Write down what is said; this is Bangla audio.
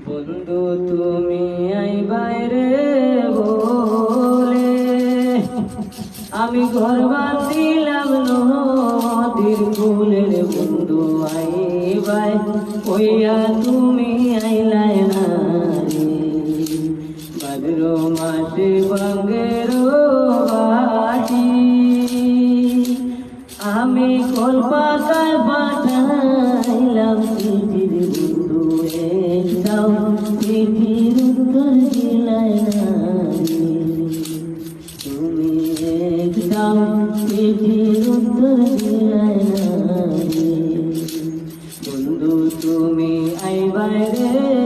বন্ধু তুমি আইবাই রে বলে আমি ঘর বাঁধিলাম নদীর কূলে রে বন্ধু আইবাই কইয়া তুমি আইলাই না রে ভাদ্র মাসে বাঙ্গের বাটি আমি কলকাতায় পাঠাইলাম চিঠির বন্ধু একটাও চিঠির উত্তর দিলাই না রে তুমি একটাও চিঠির উত্তর দিলাই না রে বন্ধু তুমি আইবাই রে